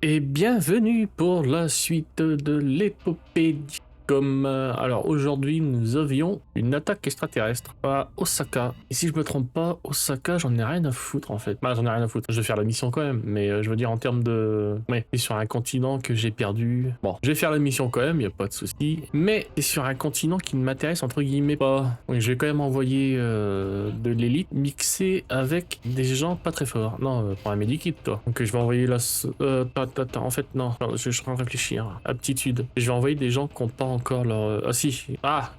Et bienvenue pour la suite de l'épopée d'Icom. Alors aujourd'hui nous avions une attaque extraterrestre à Osaka. Et si je me trompe pas, Osaka j'en ai rien à foutre en fait. Bah j'en ai rien à foutre, je vais faire la mission quand même. Mais je veux dire en termes de... Ouais, c'est sur un continent que j'ai perdu. Bon, je vais faire la mission quand même, y a pas de souci. Mais c'est sur un continent qui ne m'intéresse entre guillemets pas. Donc je vais quand même envoyer de l'élite mixée avec des gens pas très forts. Non, pour un medikit toi. Donc je vais envoyer la... en fait non, je suis en train de réfléchir. Aptitude. Je vais envoyer des gens qui n'ont pas encore leur... Ah si,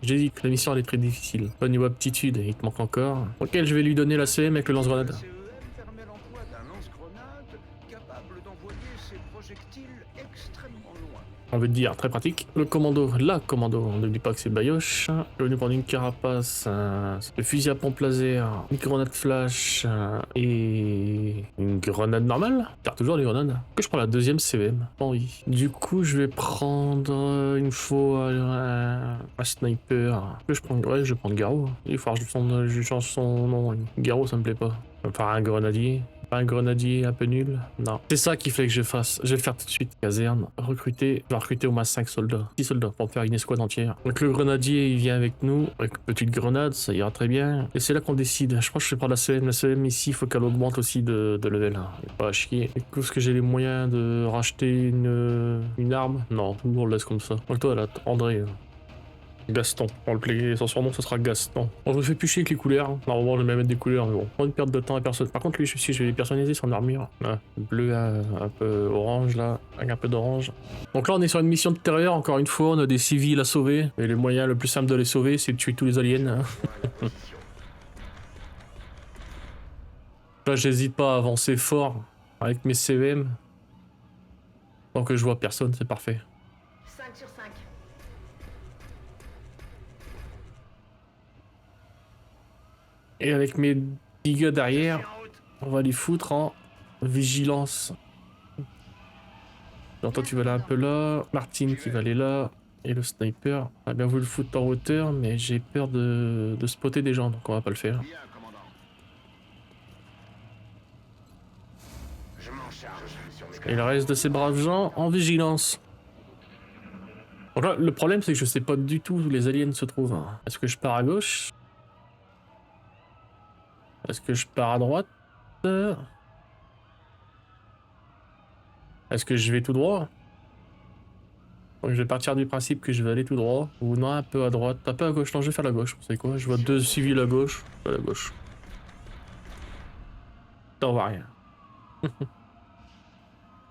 j'ai dit que la mission elle est très difficile. Au niveau aptitude, il te manque encore. Ok, je vais lui donner la CM avec le lance-grenade. CEM permet l'emploi d'un lance-grenade capable d'envoyer ses projectiles extrêmement loin. On veut dire très pratique. Le commando, on n'oublie pas que c'est Bayoche. Je vais lui prendre une carapace, le fusil à pompe laser, une grenade flash et une grenade normale. Car toujours les grenades. Que je prends la deuxième CVM. Oh oui. Du coup, je vais prendre une fois un sniper. Que je prends, ouais, je vais prendre Garo. Il faut que je change son nom. Garo, ça me plaît pas. Enfin, un grenadier. Pas un grenadier un peu nul? Non. C'est ça qu'il fait que je fasse. Je vais le faire tout de suite. Caserne. Recruter. Je vais recruter au moins 5 soldats. 6 soldats pour faire une escouade entière. Donc le grenadier, il vient avec nous. Avec une petite grenade, ça ira très bien. Et c'est là qu'on décide. Je pense que je vais prendre la CM. La CM ici, il faut qu'elle augmente aussi de level. Il pas à chier. Est-ce que j'ai les moyens de racheter une arme? Non, on le laisse comme ça. Donc toi là, André. Gaston. On le play, son surnom ce sera Gaston. Bon, je me fais plus chier avec les couleurs. Hein. Normalement, je vais mettre des couleurs, mais bon. Pas une perte de temps à personne. Par contre, lui, si je vais personnaliser son armure. Ah, bleu un peu orange là, avec un peu d'orange. Donc là, on est sur une mission de terreur. Encore une fois, on a des civils à sauver. Et le moyen le plus simple de les sauver, c'est de tuer tous les aliens. Hein. Là, j'hésite pas à avancer fort avec mes CVM. Tant que je vois personne, c'est parfait. 5 sur 5. Et avec mes petits gars derrière, on va les foutre en vigilance. Alors toi tu vas aller un peu là, Martine qui va aller là, et le sniper. On a bien voulu le foutre en hauteur, mais j'ai peur de spotter des gens, donc on va pas le faire. Bien, commandant. Je m'en charge sur mes Et le reste de ces braves gens en vigilance. Donc là, le problème c'est que je sais pas du tout où les aliens se trouvent. Est-ce que je pars à gauche? Est-ce que je pars à droite? Est-ce que je vais tout droit? Donc je vais partir du principe que je vais aller tout droit. Ou non, un peu à droite. Un peu à gauche. Non, je vais faire la gauche. Vous savez quoi? Je vois deux civils à gauche. Je vais à la gauche. On voit rien.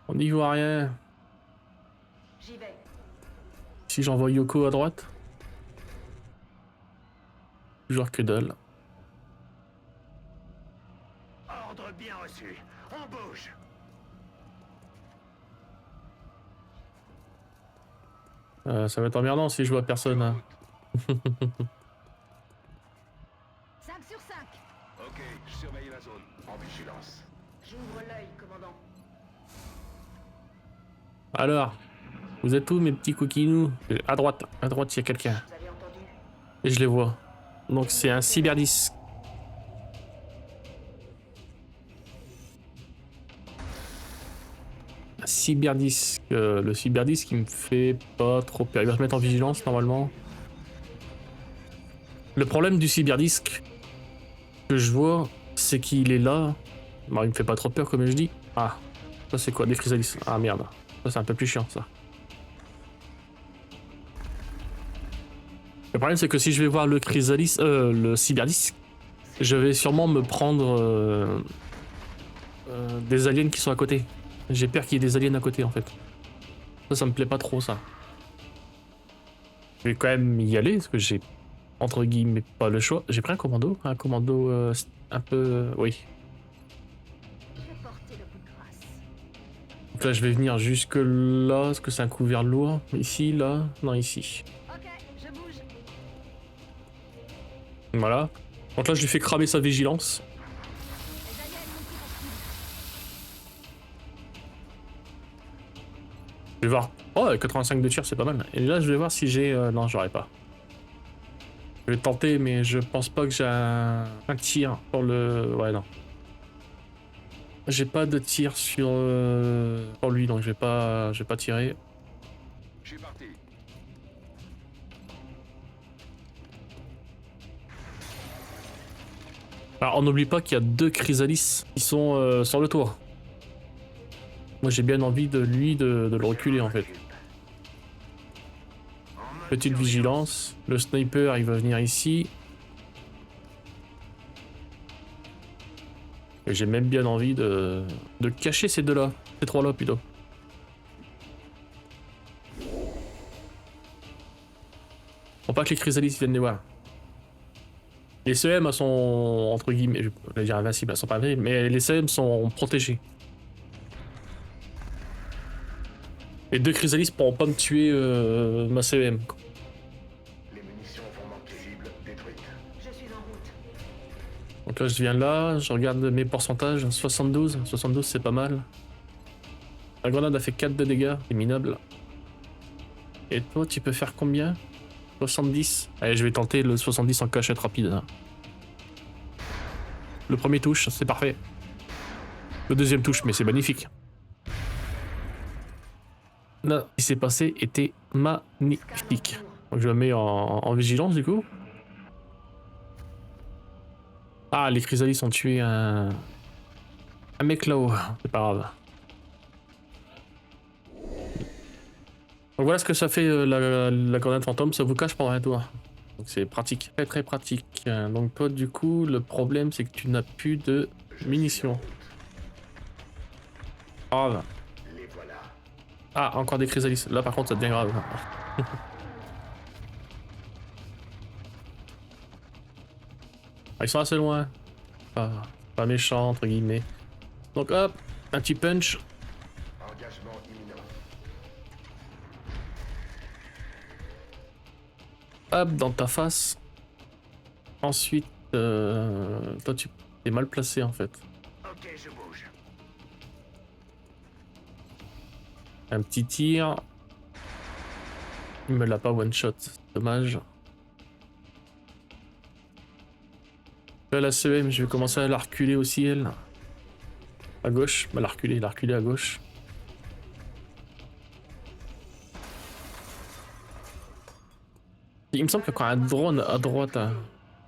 On n'y voit rien. J'y vais. Si j'envoie Yoko à droite. Toujours que dalle. Ordre bien reçu. On bouge. Ça va être emmerdant si je vois personne. Hein. 5 sur 5. Ok, je surveille la zone. En vigilance. J'ouvre l'œil, commandant. Alors, vous êtes où mes petits coquinous? À droite, il y a quelqu'un. Vous avez entendu? Et je les vois. Donc c'est un cyberdisque. Cyberdisque. Le cyberdisque il me fait pas trop peur. Il va se mettre en vigilance normalement. Le problème du cyberdisque que je vois, c'est qu'il est là. Bon, il me fait pas trop peur comme je dis. Ah, ça c'est quoi? Des chrysalises. Ah merde. Ça c'est un peu plus chiant ça. Le problème c'est que si je vais voir le chrysalis, le cyberdisque, je vais sûrement me prendre des aliens qui sont à côté. J'ai peur qu'il y ait des aliens à côté en fait. Ça me plaît pas trop ça. Je vais quand même y aller parce que j'ai entre guillemets pas le choix. J'ai pris un commando un peu... oui. Je vais porter le coup de grâce. Donc là je vais venir jusque là, parce que c'est un couvert lourd. Ici, là, non ici. Ok, je bouge. Voilà. Donc là je lui fais cramer sa vigilance. Les aliens sont pris pour cible. Je vais voir. Oh, 85 de tir, c'est pas mal. Et là, je vais voir si j'ai... non, j'aurais pas. Je vais tenter, mais je pense pas que j'ai un tir pour le... Ouais, non. J'ai pas de tir sur lui, donc je vais pas tirer. Je suis parti. Alors on n'oublie pas qu'il y a 2 Chrysalis qui sont sur le toit. Moi j'ai bien envie de lui de le reculer en fait. Petite vigilance. Le sniper il va venir ici. Et j'ai même bien envie de cacher ces deux-là. Ces trois-là plutôt. Faut pas que les Chrysalis viennent les voir. Les CM sont entre guillemets, je vais dire invincibles, elles sont pas invincibles, mais les CM sont protégés. Les 2 Chrysalis pourront pas me tuer ma CM. Les munitions formantes cibles détruites. Je suis en route. Donc là je viens là, je regarde mes pourcentages, 72, 72 c'est pas mal. La grenade a fait 4 de dégâts, c'est minable. Et toi tu peux faire combien? 70. Allez, je vais tenter le 70 en cachette rapide. Hein. Le premier touche, c'est parfait. Le deuxième touche, mais c'est magnifique. Là, ce qui s'est passé était magnifique. Donc je le mets en vigilance du coup. Ah, les Chrysalis ont tué un mec là-haut. C'est pas grave. Donc voilà ce que ça fait la grenade fantôme, ça vous cache pendant un tour. Donc c'est pratique, très très pratique. Donc toi du coup, le problème c'est que tu n'as plus de munitions. Grave. Les voilà. Ah, encore des Chrysalis. Là par contre ça devient grave. Ah, ils sont assez loin. Pas méchants entre guillemets. Donc hop, un petit punch. Engagement imminent. Hop, dans ta face. Ensuite, toi tu es mal placé en fait. Ok, je bouge. Un petit tir. Il me l'a pas one shot, c'est dommage. Là la CM, je vais commencer à la reculer aussi elle. À gauche, bah la reculer à gauche. Il me semble qu'il y a encore un drone à droite. Hein.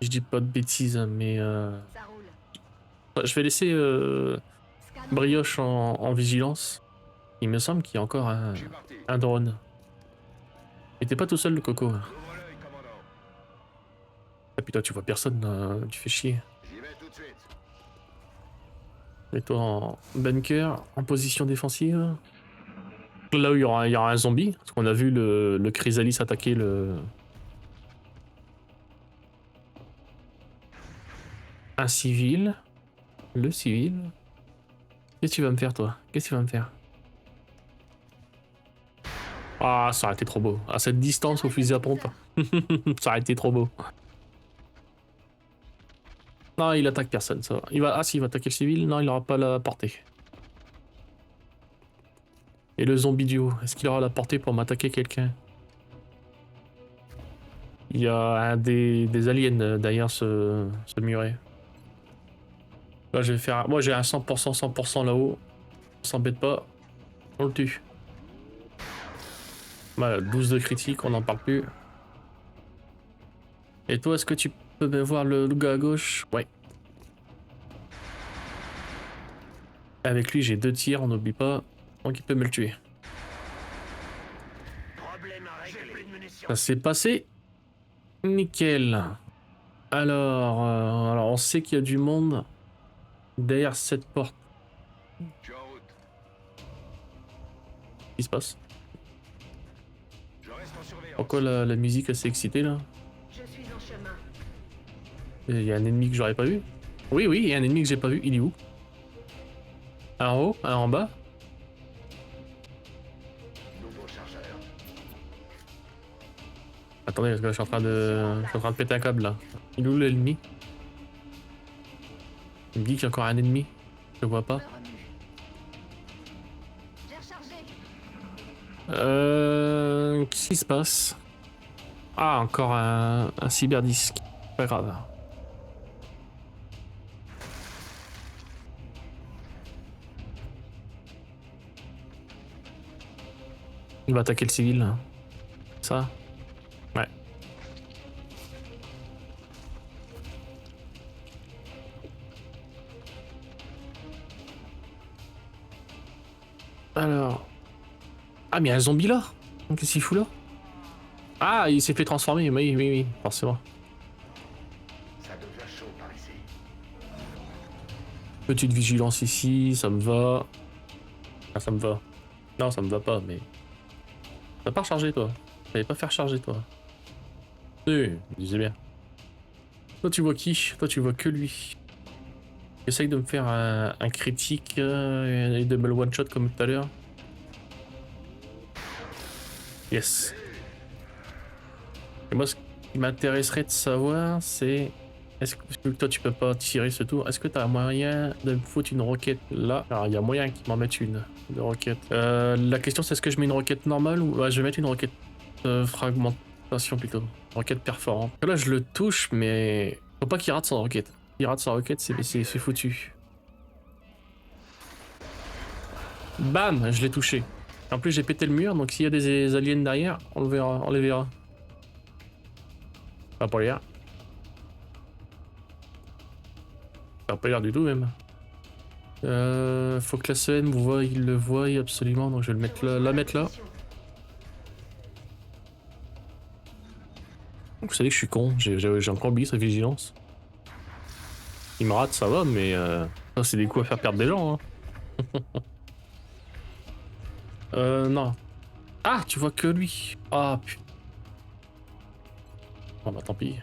Je dis pas de bêtises, mais Ça roule. je vais laisser Scan. Brioche en vigilance. Il me semble qu'il y a encore Je suis parti. un drone. Et t'es pas tout seul le coco. Ouvre l'œil, commandant. Ah putain, tu vois personne, tu fais chier. J'y vais tout de suite. Mets-toi en bunker, en position défensive. Là où il y aura un zombie, parce qu'on a vu le Chrysalis attaquer un civil. Le civil. Qu'est-ce que tu vas me faire toi? Qu'est-ce que tu vas me faire? Ah, ça aurait été trop beau. À cette distance au fusil à pompe. Ça aurait été trop beau. Non, il attaque personne, ça va. Ah si, il va attaquer le civil. Non, il n'aura pas la portée. Et le zombie duo, est-ce qu'il aura la portée pour m'attaquer quelqu'un? Il y a un des aliens derrière ce muret. Là, je vais faire... Moi, j'ai un 100% là-haut. On s'embête pas. On le tue. Voilà, 12 de critique, on n'en parle plus. Et toi, est-ce que tu peux me voir le gars à gauche? Ouais. Avec lui, j'ai 2 tirs, on n'oublie pas. Donc il peut me le tuer. Problème à régler. J'ai plus de munitions. Ça s'est passé. Nickel. Alors on sait qu'il y a du monde derrière cette porte. Je suis en route. Qu'est-ce qui se passe? Je reste en surveillance. Pourquoi la musique est assez excitée là? Je suis en chemin. Il y a un ennemi que j'aurais pas vu? Oui, il y a un ennemi que j'ai pas vu. Il est où? Un en haut? Un en bas? Nouveau chargeur. Attendez, parce que je suis en train de péter un câble là. Il est où l'ennemi? Il me dit qu'il y a encore un ennemi. Je le vois pas. Me remue. J'ai rechargé. Qu'est-ce qui se passe? Ah, encore un cyberdisque. Pas grave. Il va attaquer le civil. Là. Ça. Ouais. Alors. Ah, mais il y a un zombie là. Qu'est-ce qu'il fout là? Ah, il s'est fait transformer. Oui, oui, oui, forcément. Ça devient chaud par ici. Petite vigilance ici, ça me va. Ah, ça me va. Non, ça me va pas, mais... T'as pas rechargé, toi. T'allais pas faire charger, toi. Oui, je disais bien. Toi, tu vois qui? Toi, tu vois que lui. Essaye de me faire un critique et de me le one-shot comme tout à l'heure. Yes. Et moi, ce qui m'intéresserait de savoir, c'est... Est-ce que toi, tu peux pas tirer ce tour? Est-ce que t'as moyen de me foutre une roquette là? Alors, il y a moyen qu'il m'en mette une de roquette. La question, c'est est-ce que je mets une roquette normale ou... Ouais, je vais mettre une roquette fragmentation plutôt. Roquette perforante. Là, je le touche, mais... Faut pas qu'il rate sa roquette. S'il rate sa roquette, c'est foutu. Bam! Je l'ai touché. En plus, j'ai pété le mur, donc s'il y a des aliens derrière, on le verra, on les verra. Pas pour l'air. Ça n'a pas l'air du tout même. Faut que la scène voie, il le voie absolument, donc je vais le mettre là, la mettre là. Vous savez que je suis con, j'ai encore oublié sa vigilance. Il me rate, ça va, mais ça c'est des coups à faire perdre des gens. Hein. Non. Ah, tu vois que lui. Ah putain. Bon bah tant pis.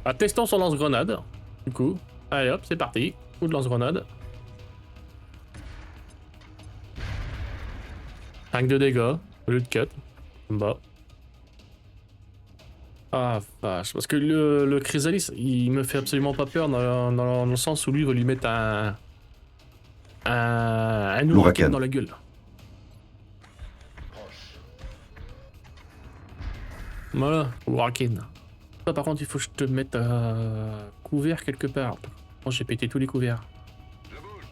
Ah, testons son lance-grenade. Du coup, allez hop, c'est parti. Coup de lance-grenade. 5 de dégâts, au lieu de 4. Bah. Ah vache, parce que le Chrysalis, il me fait absolument pas peur dans le sens où lui va lui mettre un ouragan dans la gueule. Voilà, ouragan. Toi par contre, il faut que je te mette couvert quelque part. Bon, j'ai pété tous les couverts. Je bouge.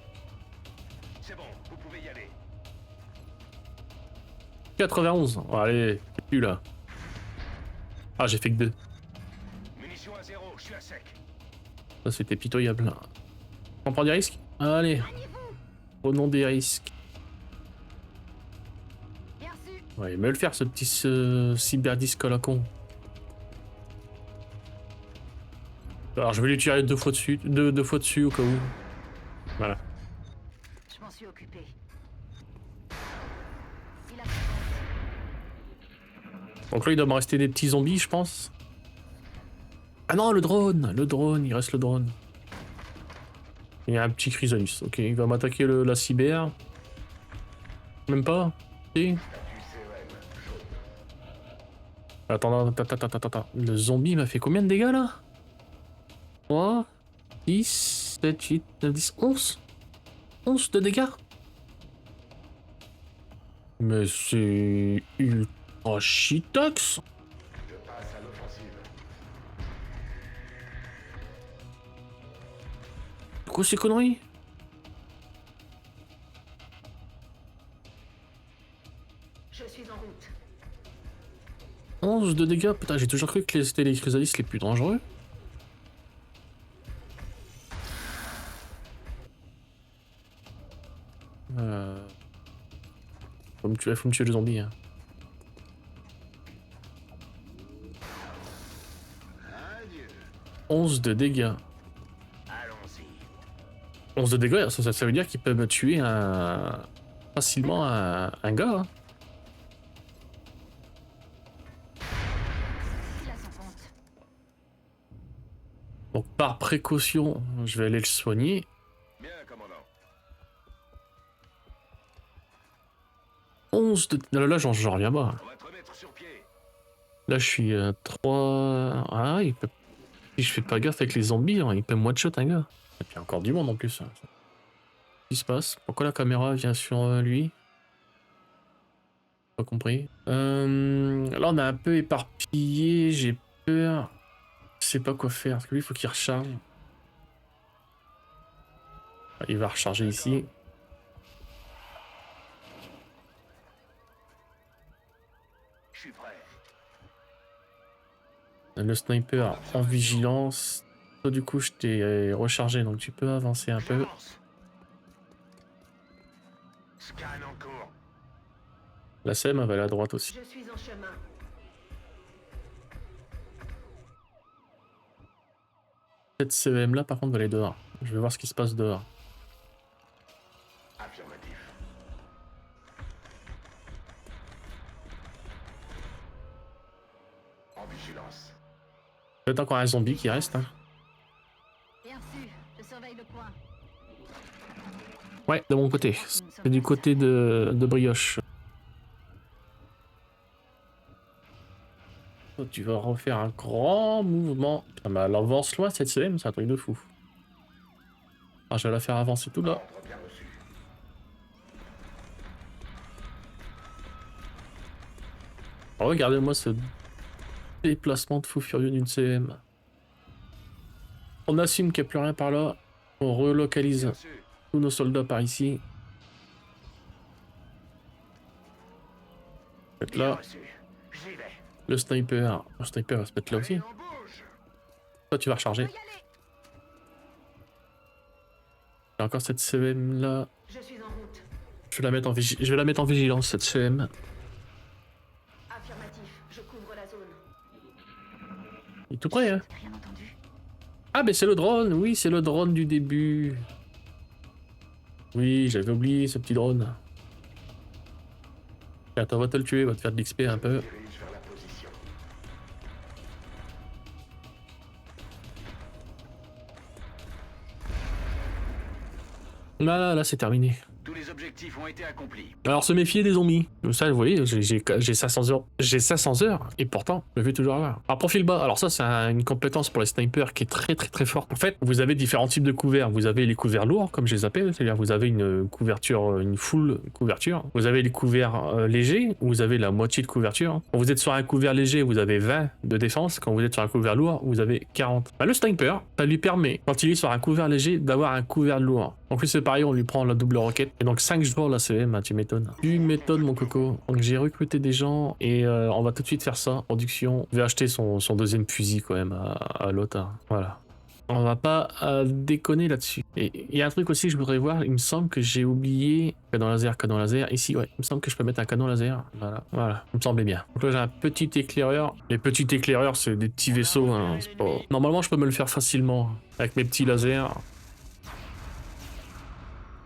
C'est bon, vous pouvez y aller. 91, bon, allez, c'est plus là. Ah, j'ai fait que 2. Munitions à 0, je suis à sec. Ça c'était pitoyable. On prend des risques? Allez, prenons des risques. Bien reçu. Ouais, il va le faire ce petit cyberdisque à la con. Alors je vais lui tirer deux fois dessus au cas où. Voilà. Je m'en suis occupé. Il a... Donc là il doit me rester des petits zombies je pense. Ah non le drone, il reste le drone. Il y a un petit Chrysalis, ok, il va m'attaquer la cyber. Même pas? Si. Attends. Le zombie m'a fait combien de dégâts là? 3, 10, 7, 8, 9, 10, 11 11 de dégâts. Mais c'est ultra shitox. Je passe à l'offensive. Quoi ces conneries? Je suis en route. 11 de dégâts? Putain, j'ai toujours cru que c'était les Chrysalis les plus dangereux. Faut me tuer le zombie. Hein. Adieu. 11 de dégâts. Allons-y. 11 de dégâts, ça veut dire qu'il peut me tuer facilement un gars. Hein. Il a son compte. Donc par précaution, je vais aller le soigner. Bien, commandant. 11 de... Là, j'en reviens pas. On va te remettre sur pied. Là, je suis 3... Ah, il peut... Si je fais pas gaffe avec les zombies, hein, il peut me one-shot un gars. Et puis encore du monde en plus. Hein. Qu'est-ce qui se passe? Pourquoi la caméra vient sur lui? Pas compris. Là, on a un peu éparpillé. J'ai peur. Je sais pas quoi faire. Parce que lui, il faut qu'il recharge. Il va recharger ici. suis prêt. Le sniper en vigilance. Toi, du coup, je t'ai rechargé, donc tu peux avancer un peu. J'avance. Scan en cours. La SEM, elle va aller à droite aussi. Je suis en chemin. Cette CEM là, par contre, va aller dehors. Je vais voir ce qui se passe dehors. Affirmatif. En vigilance. Peut-être encore un zombie qui reste. Hein. Bien reçu. Je surveille le coin. Ouais, de mon côté. C'est du côté de Brioche. Toi, tu vas refaire un grand mouvement. Ah, mais elle avance loin cette CM, c'est un truc de fou. Ah, je vais la faire avancer tout là. Ordre bien reçu. Regardez-moi ce déplacement de fou furieux d'une CM. On assume qu'il n'y a plus rien par là. On relocalise Bien sûr. tous nos soldats par ici. Peut-être Bien là. reçu. J'y vais. Le sniper. Le sniper va se mettre là aussi. Allez, on bouge. Toi, tu vas On recharger. peut y aller. J'ai encore cette CM là. Je suis en route. Je vais la mettre en vigilance, cette CM. Affirmatif. Je couvre la zone. Il est tout près, hein. T'as rien entendu? Ah, mais c'est le drone. Oui, c'est le drone du début. Oui, j'avais oublié ce petit drone. Attends, on va te le tuer, on va te faire de l'XP un peu. Dirige vers la position. Là, c'est terminé. Tous les objectifs ont été accomplis. Alors, se méfier des zombies. Ça, vous voyez, j'ai 500 heures. J'ai 500 heures, et pourtant, je vais toujours avoir. Alors, profil bas. Alors ça, c'est une compétence pour les snipers qui est très forte. En fait, vous avez différents types de couverts. Vous avez les couverts lourds, comme je les appelle. C'est-à-dire, vous avez une couverture, une full couverture. Vous avez les couverts légers, où vous avez la moitié de couverture. Quand vous êtes sur un couvert léger, vous avez 20 de défense. Quand vous êtes sur un couvert lourd, vous avez 40. Bah, le sniper, ça lui permet, quand il est sur un couvert léger, d'avoir un couvert lourd. En plus, c'est pareil, on lui prend la double roquette. Et donc, 5 jours, là, c'est... Bah, tu m'étonnes. Tu m'étonnes, mon coco. Donc, j'ai recruté des gens et on va tout de suite faire ça. Production. Je vais acheter son deuxième fusil, quand même, à l'autre. Voilà. On va pas déconner là-dessus. Et il y a un truc aussi que je voudrais voir. Il me semble que j'ai oublié... Canon laser. Ici, ouais. Il me semble que je peux mettre un canon laser. Voilà. Il me semblait bien. Donc là, j'ai un petit éclaireur. Les petits éclaireurs, c'est des petits vaisseaux. Hein. C'est pas... Normalement, je peux me le faire facilement. Avec mes petits lasers.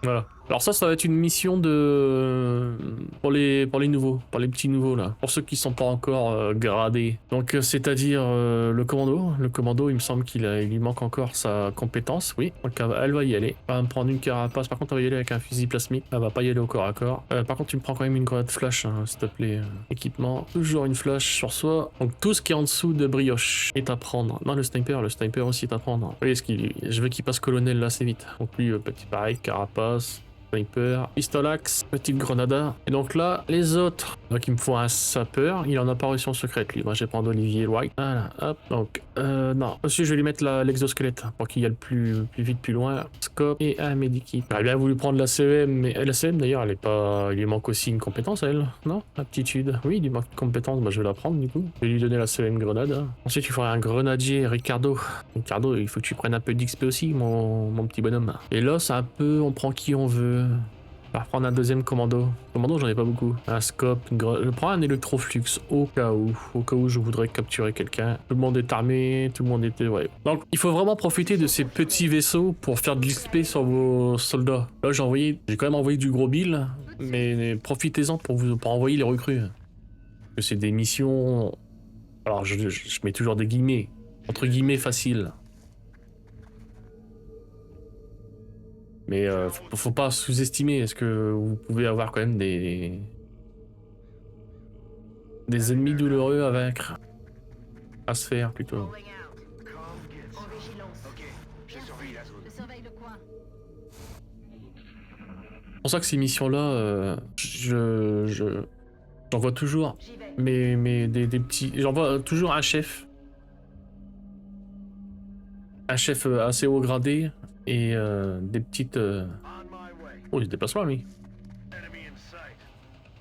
Voilà. Alors ça va être une mission de... Pour les nouveaux, pour les petits nouveaux là. Pour ceux qui sont pas encore gradés. Donc c'est-à-dire le commando. Le commando, il me semble qu'il lui manque encore sa compétence, oui. Donc elle va y aller. Elle va me prendre une carapace. Par contre, elle va y aller avec un fusil plasmique. Elle va pas y aller au corps à corps. Par contre, tu me prends quand même une grenade flash, hein, s'il te plaît. Équipement. Toujours une flash sur soi. Donc tout ce qui est en dessous de brioche est à prendre. Non, le sniper aussi est à prendre. Vous voyez, je veux qu'il passe colonel là assez vite. Donc lui, petit pareil, carapace. Sniper, pistolax, petite grenada. Et donc là, les autres. Donc il me faut un sapeur. Il en a parution secrète lui. Moi je vais prendre Olivier White. Voilà, hop. Donc, non. Ensuite je vais lui mettre l'exosquelette pour qu'il y aille plus vite, plus loin. Scope et un medikit. J'aurais bien voulu prendre la CEM, mais la CEM d'ailleurs, elle est pas. Il lui manque aussi une compétence, elle. Non? Aptitude. Oui, il lui manque une compétence. Bah je vais la prendre du coup. Je vais lui donner la CEM grenade. Ensuite il faudrait un grenadier Ricardo. Ricardo, il faut que tu prennes un peu d'XP aussi, mon petit bonhomme. Et là, c'est un peu. On prend qui on veut. On va reprendre un deuxième commando. Commando, j'en ai pas beaucoup. Un scope, je prends un électroflux au cas où je voudrais capturer quelqu'un. Tout le monde est armé, tout le monde était... Ouais. Donc, il faut vraiment profiter de ces petits vaisseaux pour faire de l'XP sur vos soldats. Là, j'ai quand même envoyé du gros bill, mais profitez-en pour envoyer les recrues. Parce que c'est des missions... Alors, je mets toujours des guillemets. Entre guillemets, faciles. Mais faut pas sous-estimer, est-ce que vous pouvez avoir quand même des ennemis douloureux à vaincre. À se faire plutôt. Going out. En vigilance. Ok, je surveille la zone. Je surveille le coin. C'est pour ça que ces missions-là, j'en vois toujours, J'y vais. mais des petits... J'en vois toujours un chef. Un chef assez haut gradé et des petites... On my way. Oh, il se dépasse pas, lui. Enemy in sight.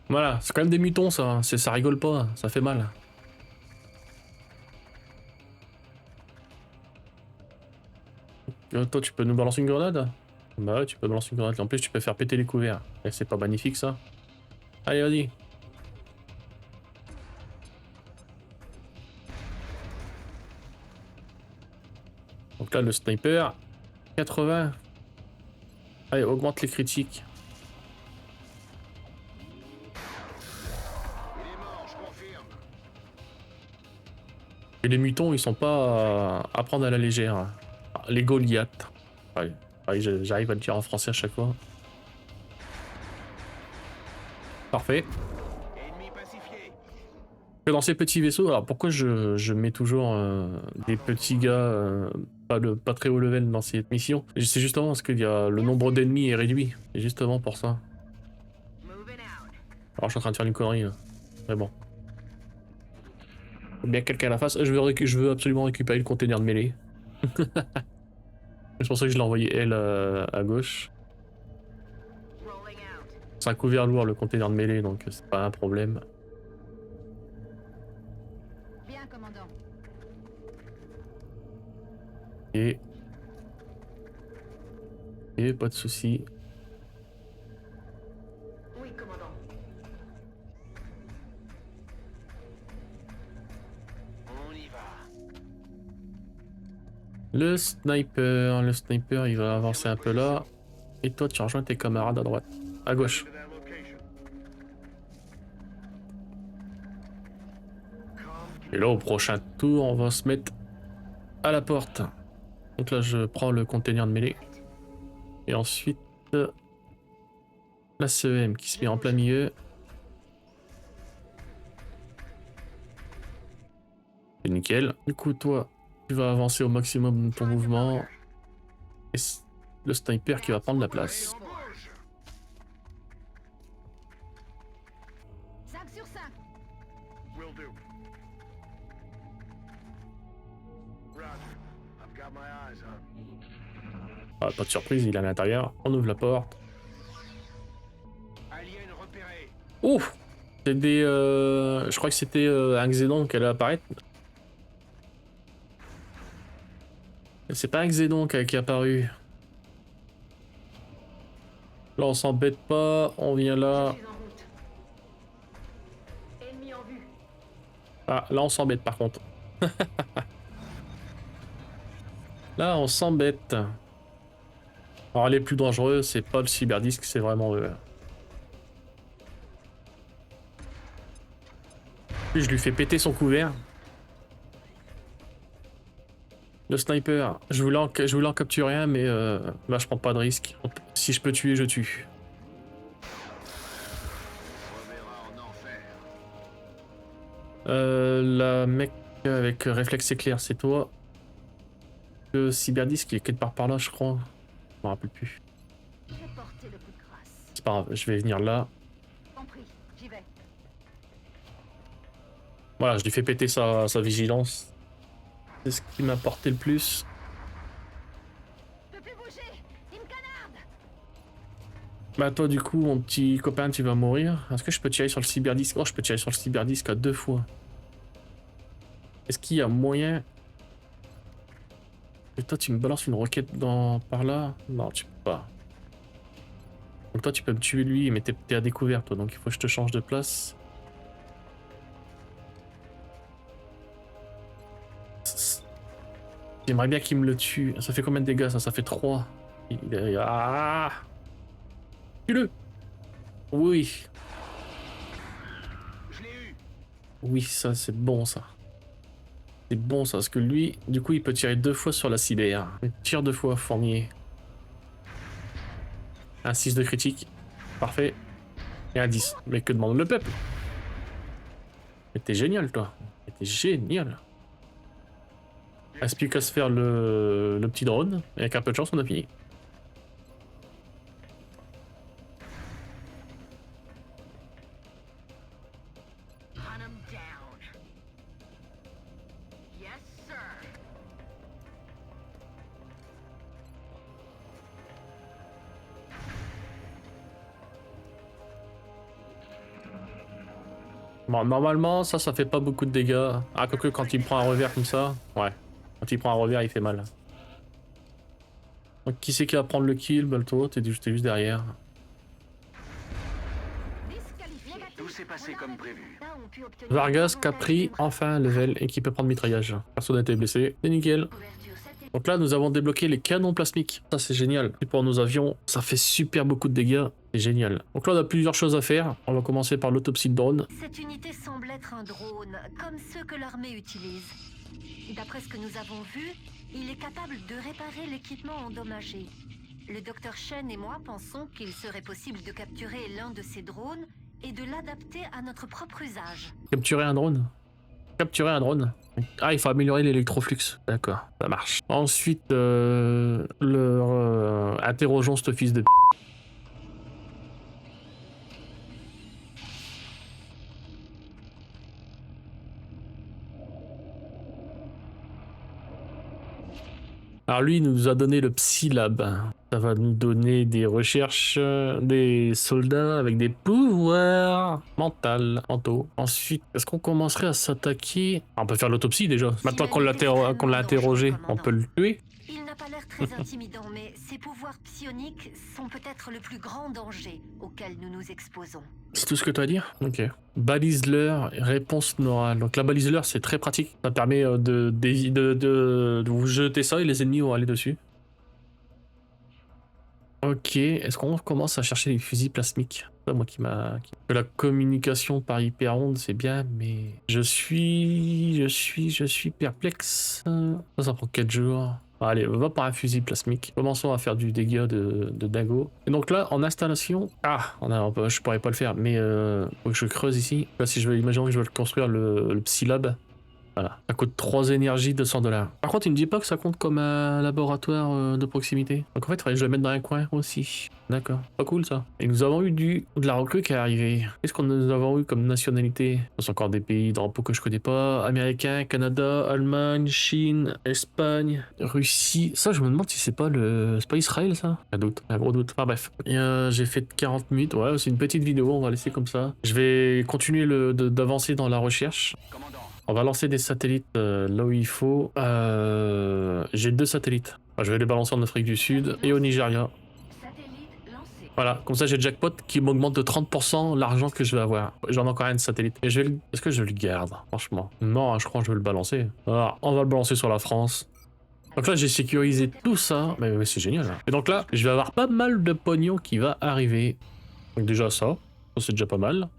Voilà, c'est quand même des mutons ça, hein. Ça rigole pas, ça fait mal. Toi tu peux nous balancer une grenade? Bah ouais, tu peux balancer une grenade, en plus tu peux faire péter les couverts. Et c'est pas magnifique ça? Allez vas-y. Donc là le sniper, 80. Allez, augmente les critiques. Il est mort, je confirme. Et les mutons, ils sont pas à prendre à la légère. Les Goliaths. Ouais, ouais, j'arrive à le dire en français à chaque fois. Parfait. Ennemi pacifié. Que dans ces petits vaisseaux, alors pourquoi je mets toujours des petits gars pas très haut level dans cette mission? C'est justement parce que le nombre d'ennemis est réduit. C'est justement pour ça. Moving out. Alors je suis en train de faire une connerie là. Mais bon. Faut bien que quelqu'un la fasse. Je veux absolument récupérer le container de mêlée. C'est pour ça que je l'ai envoyé elle à gauche. Rolling out. C'est un couvert lourd le container de mêlée donc c'est pas un problème. Bien, commandant. Et pas de soucis. Oui, commandant. On y va. Le sniper, il va avancer un peu là. Et toi, tu rejoins tes camarades à droite. À gauche. To their location. Et là, au prochain tour, on va se mettre à la porte. Donc là, je prends le container de mêlée. Et ensuite, la CEM qui se met en plein milieu. C'est nickel. Du coup, toi, tu vas avancer au maximum de ton mouvement. Et le sniper qui va prendre la place. Bouge. 5 sur 5. Will do. Roger. I've got my eyes on. Ah, pas de surprise, il est à l'intérieur. On ouvre la porte. Alien repéré. Ouf! C'est des. Je crois que c'était un Xénon qui allait apparaître. C'est pas un Xénon qui est apparu. Là, on s'embête pas. On vient là. Je suis en route. Ennemi en vue. Ah, là, on s'embête par contre. Là, on s'embête. Alors, les plus dangereux, c'est pas le cyberdisque, c'est vraiment eux. Puis je lui fais péter son couvert. Le sniper, je voulais en capturer un, mais là je prends pas de risque. Si je peux tuer, je tue. On reverra en enfer. La mec avec réflexe éclair, c'est toi. Le cyberdisque, il est quelque part par là, je crois. Je me rappelle plus. Je vais porter le coup de grâce. C'est pas grave, je vais venir là. Compris. J'y vais. Voilà, je lui fais péter sa vigilance. C'est ce qui m'a porté le plus. Je peux plus bouger. Il me canarde. Bah toi du coup, mon petit copain, tu vas mourir. Est-ce que je peux tirer sur le cyberdisque? Oh, je peux tirer sur le cyberdisque à 2 fois. Est-ce qu'il y a moyen... Et toi, tu me balances une roquette par là? Non, tu peux pas. Donc toi, tu peux me tuer lui, mais t'es à découvert, toi. Donc il faut que je te change de place. J'aimerais bien qu'il me le tue. Ça fait combien de dégâts, ça? Ça fait 3. Ah! Tue-le! Oui. Je l'ai eu. Oui, ça, c'est bon, ça. C'est bon, ça, parce que lui, du coup, il peut tirer 2 fois sur la cyber. Il tire 2 fois, Fournier. Un 6 de critique. Parfait. Et un 10. Mais que demande le peuple? Mais t'es génial, toi. Mais t'es génial. Reste plus qu'à se faire le petit drone. Et avec un peu de chance, on a fini. Hunt 'em down. Yes, sir. Bon, normalement, ça fait pas beaucoup de dégâts. Ah, quoique quand il prend un revers comme ça, ouais. Quand il prend un revers, il fait mal. Donc, qui c'est qui va prendre le kill? Balto, t'es juste derrière. Tout s'est passé comme prévu. Vargas, Capri, enfin level et qui peut prendre mitraillage. Personne n'a été blessé, c'est nickel. Donc là, nous avons débloqué les canons plasmiques. Ça, c'est génial. Et pour nos avions, ça fait super beaucoup de dégâts. C'est génial. Donc là, on a plusieurs choses à faire. On va commencer par l'autopsie de drone. Cette unité semble être un drone, comme ceux que l'armée utilise. D'après ce que nous avons vu, il est capable de réparer l'équipement endommagé. Le docteur Shen et moi pensons qu'il serait possible de capturer l'un de ces drones et de l'adapter à notre propre usage. Capturer un drone. Capturer un drone. Ah, il faut améliorer l'électroflux. D'accord, ça marche. Ensuite, interrogeons ce fils de p. Alors lui, il nous a donné le Psylab. Ça va nous donner des recherches, des soldats avec des pouvoirs mentaux. Ensuite, est-ce qu'on commencerait à s'attaquer? On peut faire l'autopsie déjà. Maintenant qu'on l'a interrogé, on peut le tuer. Il n'a pas l'air très intimidant, mais ses pouvoirs psioniques sont peut-être le plus grand danger auquel nous nous exposons. C'est tout ce que tu as à dire? Ok. Balise-leur, réponse neurale. Donc la balise-leur, c'est très pratique. Ça permet de vous jeter ça et les ennemis vont aller dessus. Ok, est-ce qu'on commence à chercher les fusils plasmiques? C'est moi qui m'a... La communication par hyperonde, c'est bien, mais... Je suis perplexe. Ça prend 4 jours. Allez, on va par un fusil plasmique. Commençons à faire du dégât de dingo. Et donc là, en installation... Ah, je pourrais pas le faire, mais faut que je creuse ici. Là, si je veux, imaginons que je veux construire le Psylab. Voilà. Ça coûte 3 énergies, 200 $. Par contre, il me dit pas que ça compte comme un laboratoire de proximité. Donc en fait, il faudrait que je le mette dans un coin aussi. D'accord. Pas cool ça. Et nous avons eu de la recrue qui est arrivée. Qu'est-ce qu'on nous avons eu comme nationalité? C'est encore des pays drapeaux que je connais pas. Américain, Canada, Allemagne, Chine, Espagne, Russie. Ça, je me demande si c'est pas Israël ça? Un doute, un gros doute. Enfin bref. J'ai fait 40 minutes. Ouais, c'est une petite vidéo, on va laisser comme ça. Je vais continuer d'avancer dans la recherche. On va lancer des satellites là où il faut. J'ai 2 satellites. Enfin, je vais les balancer en Afrique du Sud et au Nigeria. Voilà, comme ça j'ai le jackpot qui m'augmente de 30% l'argent que je vais avoir. J'en ai encore un satellite. Et est-ce que je le garde, franchement? Non, je crois que je vais le balancer. Alors, on va le balancer sur la France. Donc là, j'ai sécurisé tout ça. Mais c'est génial. Et donc là, je vais avoir pas mal de pognon qui va arriver. Donc déjà ça c'est déjà pas mal.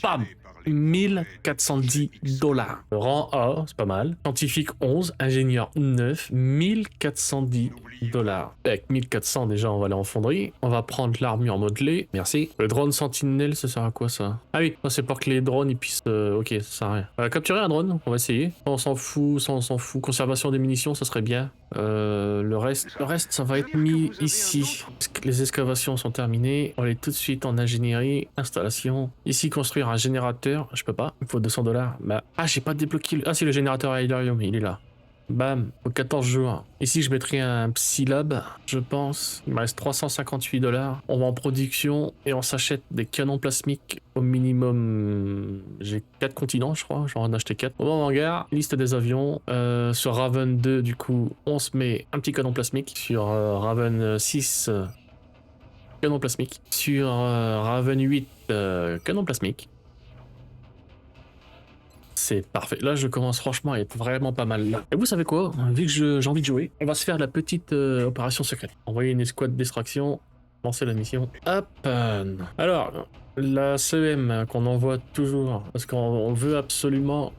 Bam! 1410 $. Rang A, c'est pas mal. Scientifique 11, ingénieur 9, 1410 $. Avec 1400 déjà, on va aller en fonderie. On va prendre l'armure modelée. Merci. Le drone sentinelle, ça sert à quoi ça? Ah oui, c'est pour que les drones ils puissent... ok, ça sert à rien. Capturer un drone, on va essayer. On s'en fout, ça on s'en fout. Conservation des munitions, ça serait bien. Le reste, ça va être mis ici. Les excavations sont terminées. On va aller tout de suite en ingénierie, installation. Ici, construire un générateur. Je peux pas, il faut 200 $. Bah, ah, j'ai pas débloqué. Ah, c'est le générateur à Helium, il est là. Bam, au 14 jours. Ici, je mettrai un Psylab, je pense. Il me reste 358 $. On va en production et on s'achète des canons plasmiques au minimum. J'ai 4 continents, je crois. J'en ai acheté 4. On va en hangar, liste des avions. Sur Raven 2, du coup, on se met un petit canon plasmique. Sur Raven 6, canon plasmique. Sur Raven 8, canon plasmique. C'est parfait. Là, je commence franchement à être vraiment pas mal là. Et vous savez quoi? Vu que j'ai envie de jouer, on va se faire la petite opération secrète. Envoyer une escouade d'extraction. Lancer la mission. Hop. Alors, la CEM qu'on envoie toujours, parce qu'on veut absolument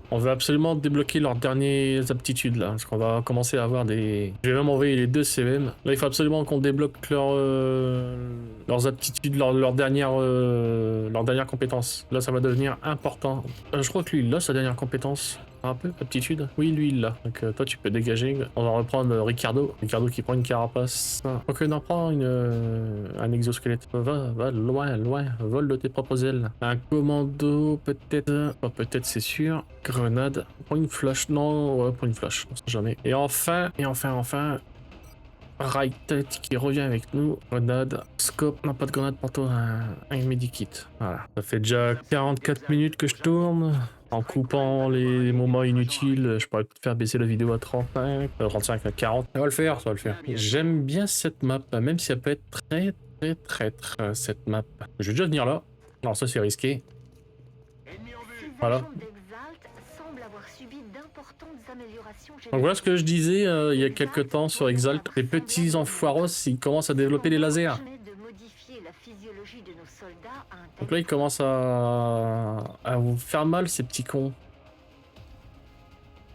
débloquer leurs dernières aptitudes là, parce qu'on va commencer à avoir des... Je vais même envoyer les 2 CEM. Là, il faut absolument qu'on débloque leurs aptitudes, leurs dernières compétences. Là, ça va devenir important. Je crois que lui, il a sa dernière compétence. Un peu, aptitude. Oui, lui, il l'a. Donc, toi, tu peux dégager. On va reprendre Ricardo. Ricardo qui prend une carapace. Ok, on en prend un exosquelette. Va loin, vole de tes propres ailes. Un commando, peut-être. Oh, peut-être, c'est sûr. Grenade. Prends une flash. Non, ouais, prends une flash. On sait jamais. Et enfin. Right qui revient avec nous. Grenade. Scope. Non, pas de grenade pour toi. Un medikit. Voilà. Ça fait déjà 44 minutes que je tourne. En coupant les moments inutiles, je pourrais peut-être faire baisser la vidéo à 35, 35 à 40. Ça va le faire, ça va le faire. J'aime bien cette map, même si elle peut être très traître, cette map. Je vais déjà venir là. Alors ça c'est risqué. Voilà. Donc voilà ce que je disais il y a quelques temps sur Exalt. Les petits enfoiros, ils commencent à développer des lasers. Donc là, ils commencent à vous faire mal, ces petits cons.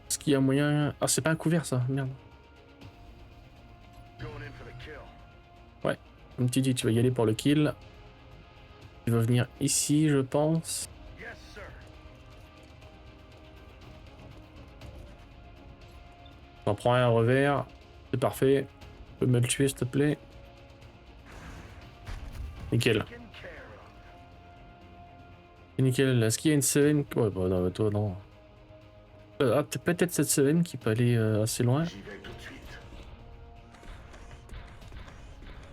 Est-ce qu'il y a moyen... Ah, c'est pas un couvert, ça. Merde. Ouais. Comme tu dis, tu vas y aller pour le kill. Tu vas venir ici, je pense. J'en prends un revers. C'est parfait. Tu peux me le tuer, s'il te plaît. Nickel. Nickel. Est-ce qu'il y a une Seven? Ouais, bah non, toi, non. Ah, peut-être cette Seven qui peut aller assez loin.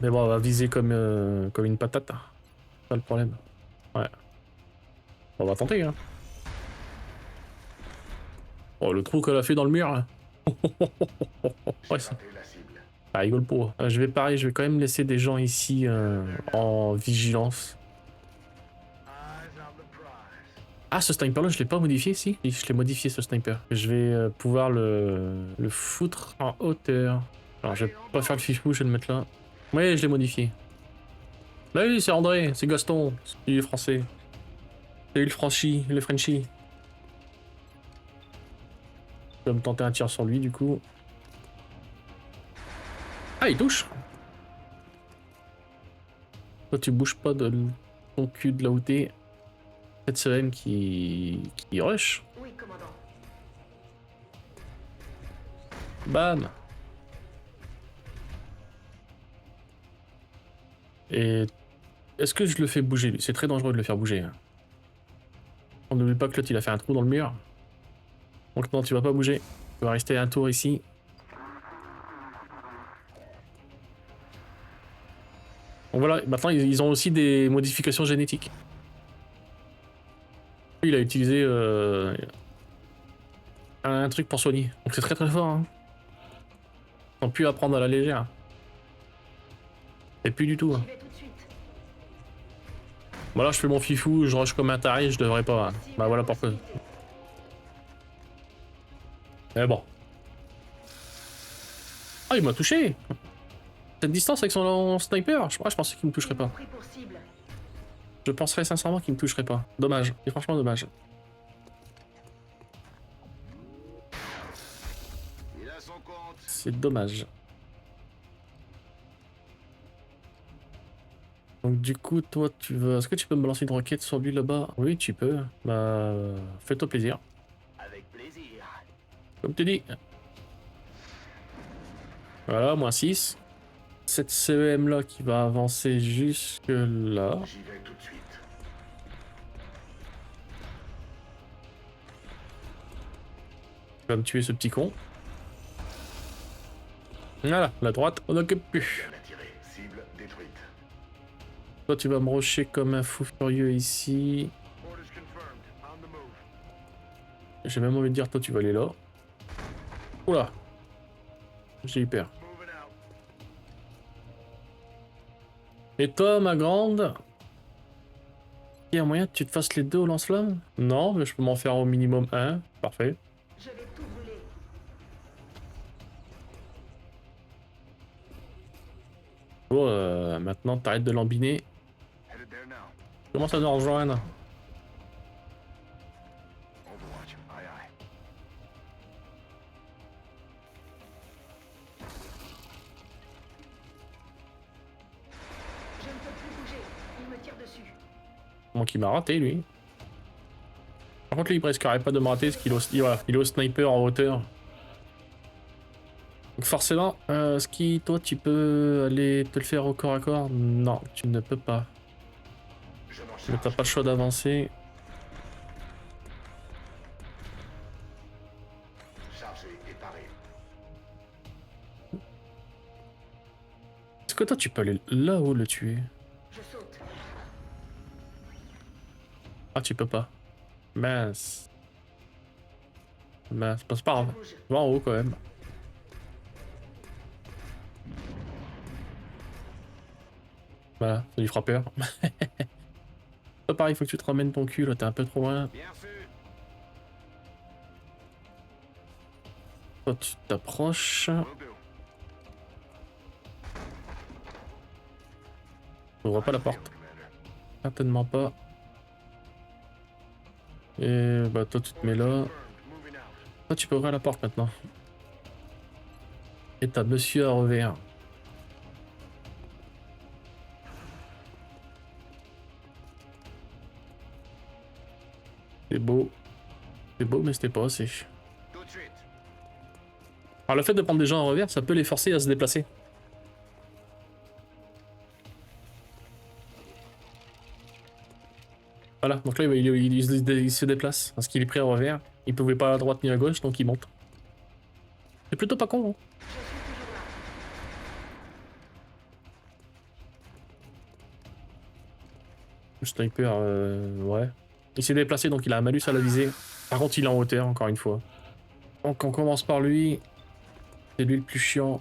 Mais bon, on va viser comme une patate. Pas le problème. Ouais. On va tenter, hein. Oh, le trou qu'elle a fait dans le mur. Hein. Ouais, ça. Ah, rigole pas. Je vais pareil, je vais quand même laisser des gens ici en vigilance. Ah, ce sniper là, je l'ai pas modifié, si? Oui, je l'ai modifié, ce sniper. Je vais pouvoir le foutre en hauteur. Alors, je vais pas faire le fifou, je vais le mettre là. Oui, je l'ai modifié. Bah oui, c'est André, c'est Gaston, il est français. C'est le Franchi, le Frenchie. Je vais me tenter un tir sur lui, du coup. Ah, il touche. Toi, tu bouges pas de ton cul de là où t'es. Cette sirène qui rush. Oui, commandant. Bam. Et est-ce que je le fais bouger lui? C'est très dangereux de le faire bouger. On n'oublie pas que l'autre il a fait un trou dans le mur. Donc non, tu vas pas bouger. Tu vas rester un tour ici. Donc voilà, maintenant ils ont aussi des modifications génétiques. Il a utilisé un truc pour soigner. Donc c'est très fort. Hein. Ils ont pu apprendre à la légère. Et plus du tout. Hein. Voilà, je fais mon fifou, je rush comme un taré, je devrais pas. Hein. Bah voilà pourquoi. Mais bon. Ah, il m'a touché. Cette distance avec son sniper, je pensais qu'il me toucherait pas. Je penserais sincèrement qu'il me toucherait pas. Dommage, c'est franchement dommage. C'est dommage. Donc du coup, toi, tu veux... Est-ce que tu peux me lancer une roquette sur lui là-bas? Oui, tu peux. Bah, fais-toi plaisir. Avec plaisir. Comme tu dis. Voilà, moins 6. Cette CEM là qui va avancer jusque là. J'y vais tout de suite. Tu vas me tuer ce petit con. Voilà, la droite, on n'occupe plus. Cible détruite. Toi, tu vas me rusher comme un fou furieux ici. J'ai même envie de dire, toi, tu vas aller là. Oula. J'ai eu peur. Et toi, ma grande? Il y a moyen que tu te fasses les deux au lance-flamme? Non, mais je peux m'en faire au minimum un. Parfait. Je vais tout brûler. Oh, maintenant, t'arrêtes de lambiner. Commence à nous rejoindre. Je ne peux plus bouger. Il me tire dessus. Comment qu'il m'a raté, lui? Par contre, lui, il risquerait pas de me rater parce qu'il est au sniper en hauteur. Donc forcément, Ski, toi, tu peux aller te le faire au corps à corps? Non, tu ne peux pas. Mais t'as pas le choix d'avancer. que toi tu peux aller là-haut le tuer? Je saute. Ah, tu peux pas. Mince. Mince, c'est pas grave. Je bouge. Va en haut quand même. Voilà, ça lui fera peur. Toi pareil, faut que tu te ramènes ton cul là, t'es un peu trop loin. Bien vu. Toi tu t'approches. Will do. On voit pas la porte. Certainement pas. Et bah toi tu te mets là. Moving out. Toi tu peux ouvrir la porte maintenant. Et t'as monsieur à revers. C'est beau. C'est beau mais c'était pas assez. Tout de suite. Alors le fait de prendre des gens en revers, ça peut les forcer à se déplacer. Voilà, donc là il se déplace parce qu'il est pris à revers. Il pouvait pas à droite ni à gauche, donc il monte. C'est plutôt pas con, hein. Le sniper, ouais. Il s'est déplacé, donc il a un malus à la visée. Par contre, il est en hauteur, encore une fois. Donc on commence par lui. C'est lui le plus chiant.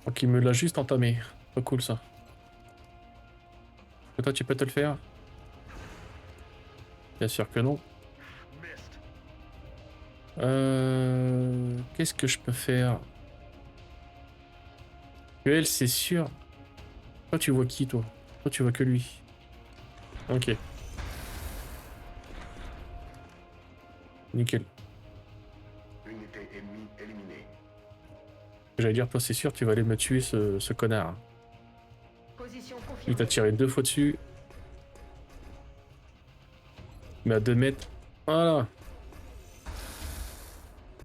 Donc il me l'a juste entamé. Pas cool ça. Toi, tu peux te le faire? Bien sûr que non. Missed. Qu'est-ce que je peux faire? Elle, c'est sûr. Toi, tu vois qui, toi? Toi, tu vois que lui. Ok. Nickel. Unité ennemie éliminée. J'allais dire, toi, c'est sûr, tu vas aller me tuer, ce connard. Position Il confirmée. t'a tiré 2 fois dessus. Mais à 2 mètres. Voilà.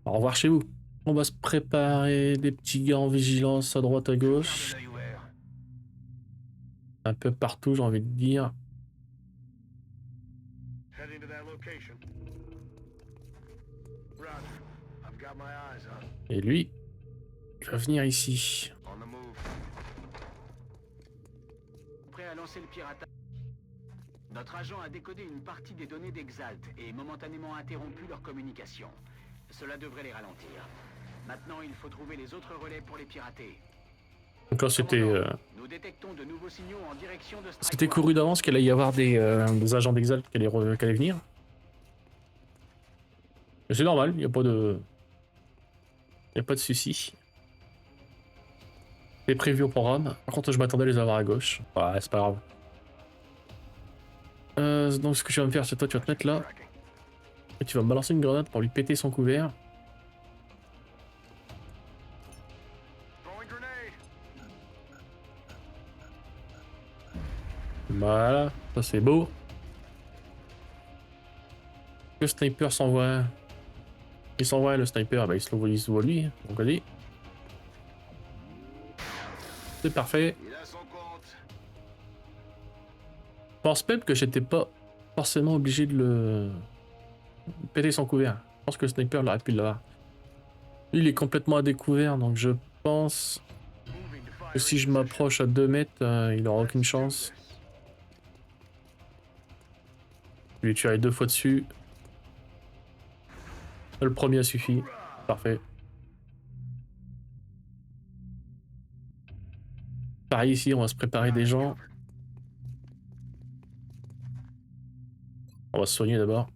Au revoir chez vous. On va se préparer des petits gars en vigilance à droite, à gauche. Gardez l'œil ouvert. Un peu partout, j'ai envie de dire. Heading to that location. Roger. I've got my eyes on. Et lui, il va venir ici. On the move. Prêt à lancer le piratage. Notre agent a décodé une partie des données d'Exalt et momentanément interrompu leur communication. Cela devrait les ralentir. Maintenant, il faut trouver les autres relais pour les pirater. Donc là, c'était Nous détectons de nouveaux signaux en direction de Strike c'était One. couru d'avance qu'il allait y avoir des agents d'Exalt qui allaient venir. Mais c'est normal, il n'y a pas de... Il n'y a pas de souci. C'est prévu au programme. Par contre, je m'attendais à les avoir à gauche. Ouais, c'est pas grave. Donc ce que tu vas me faire, c'est toi, tu vas te mettre là. Tracking. Et tu vas me balancer une grenade pour lui péter son couvert. Throwing grenade. Voilà, ça c'est beau. Le sniper s'envoie. Il s'envoie le sniper, bah il se voit lui, donc vas-y. C'est parfait. Il a son compte. Je pense même que j'étais pas forcément obligé de le péter son couvert. Je pense que le sniper l'aurait pu l'avoir. Lui, il est complètement à découvert, donc je pense Moving to fire. que si je m'approche à 2 mètres, il aura aucune chance. Je lui tuerai 2 fois dessus. Le premier a suffi. Parfait. Pareil ici, on va se préparer des gens. On va se soigner d'abord.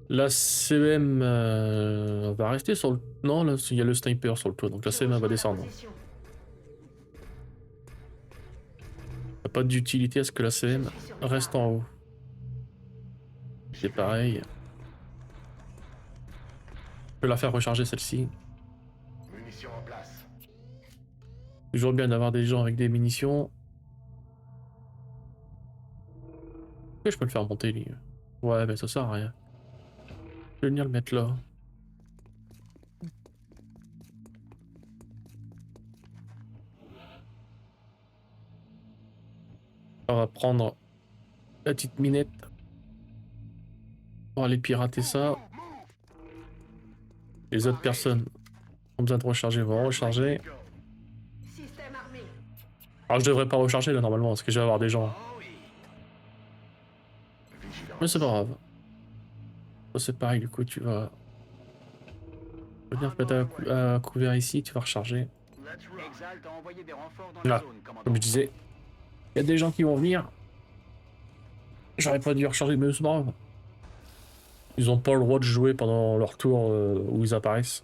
La CM va rester sur le... Non, là, il y a le sniper sur le toit, donc la CM va descendre. Position. Il n'y a pas d'utilité à ce que la CM reste en haut. C'est pareil. Je peux la faire recharger celle-ci. Munitions en place. Toujours bien d'avoir des gens avec des munitions. Et je peux le faire monter, lui. Ouais, mais ça sert à rien. Je vais venir le mettre là. On va prendre la petite minette. On va aller pirater ça. Les autres personnes ont besoin de recharger, vont recharger. Système armé. Alors je devrais pas recharger là normalement parce que je vais avoir des gens. Mais c'est pas grave. Ça c'est pareil, du coup tu vas venir te mettre à couvert ici, tu vas recharger. Exalt a envoyé des renforts dans Là, la zone, commandant. comme je disais, il y a des gens qui vont venir. J'aurais pas dû recharger, mais c'est pas grave. Ils ont pas le droit de jouer pendant leur tour où ils apparaissent.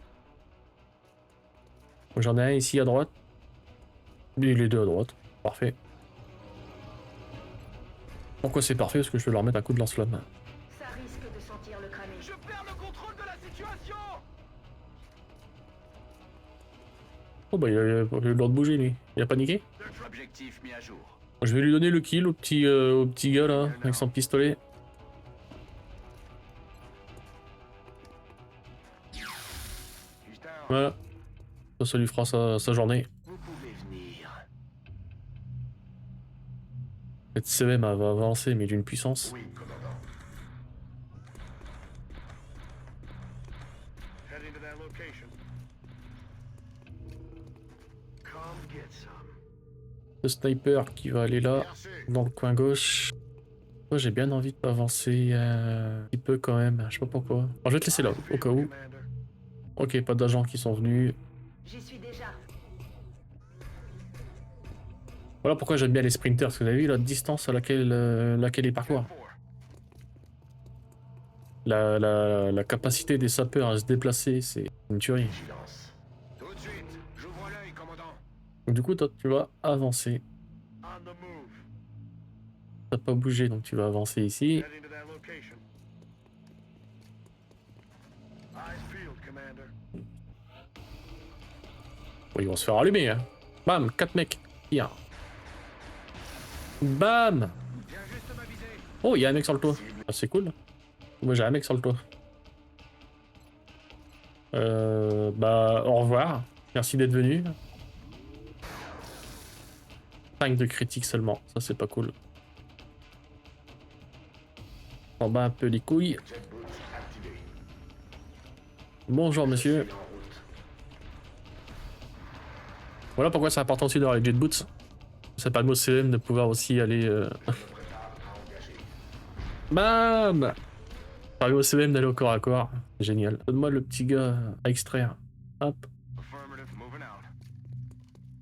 J'en ai un ici à droite. Et les deux à droite. Parfait. Pourquoi c'est parfait? Parce que je vais leur mettre un coup de lance-flamme. Ça risque de sentir le cramé. Je perds le contrôle de la situation. Oh bah il a eu le droit de bouger lui. Il a paniqué? Objectif mis à jour. Je vais lui donner le kill au petit gars là, avec son pistolet. Voilà. Ça lui fera sa journée. Vous pouvez venir. Cette CM va avancer mais d'une puissance. Oui, commandant. Heading to that location. Come get some. Le sniper qui va aller là, Merci. dans le coin gauche. Moi j'ai bien envie d'avancer un petit peu quand même, je sais pas pourquoi. Alors, je vais te laisser là, au cas où. Commander. Ok, pas d'agents qui sont venus. J'y suis déjà. Voilà pourquoi j'aime bien les sprinters, parce que vous avez vu la distance à laquelle ils parcourent. La capacité des sapeurs à se déplacer, c'est une tuerie. Vigilance. Tout de suite. J'ouvre l'œil, commandant. Donc du coup, toi, tu vas avancer. On the move. T'as pas bougé, donc tu vas avancer ici. Heading to that location. Eyes peeled, Commander. Bon, ils vont se faire allumer, hein. Bam, 4 mecs. Tire. Bam. Viens juste m'aviser. Oh, il y a un mec sur le toit. Ah, c'est cool. Moi, j'ai un mec sur le toit. Bah, au revoir. Merci d'être venu. 5 de critique seulement. Ça, c'est pas cool. On bat un peu les couilles. Jet boots activé. Bonjour, monsieur. En route. Voilà pourquoi c'est important aussi d'avoir les jet boots. C'est pas le mot CM de pouvoir aussi aller... Je me prépare à engager. Bam! J'arrive au CM d'aller au corps à corps. Génial. Donne-moi le petit gars à extraire. Hop. Affirmative, moving out.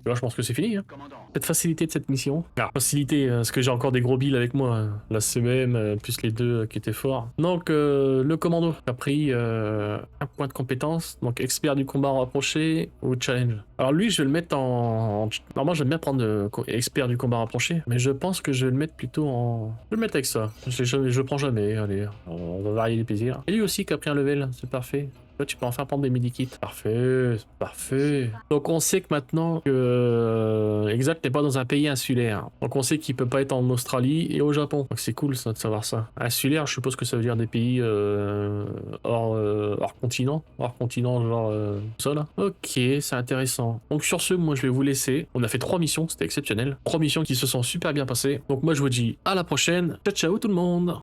Là, je pense que c'est fini. Hein. Commandant. Cette facilité de cette mission. Alors, facilité, parce que j'ai encore des gros billes avec moi. Hein. La CM, plus les deux qui étaient forts. Donc, le commando a pris un point de compétence. Donc, expert du combat rapproché ou challenge. Alors, lui, je vais le mettre en... Normalement, j'aime bien prendre expert du combat rapproché. Mais je pense que je vais le mettre plutôt en... Je vais le mettre avec ça. Je le prends jamais. Allez, on va varier les plaisirs. Et lui aussi qui a pris un level. C'est parfait. Là, tu peux enfin prendre des medikits. Parfait, c'est parfait. Donc on sait que maintenant que Exalt n'est pas dans un pays insulaire. Donc on sait qu'il peut pas être en Australie et au Japon. Donc c'est cool ça, de savoir ça. Insulaire, je suppose que ça veut dire des pays hors continent. Hors continent, genre ça là. Ok, c'est intéressant. Donc sur ce, moi je vais vous laisser. On a fait 3 missions, c'était exceptionnel. 3 missions qui se sont super bien passées. Donc moi je vous dis à la prochaine. Ciao ciao tout le monde.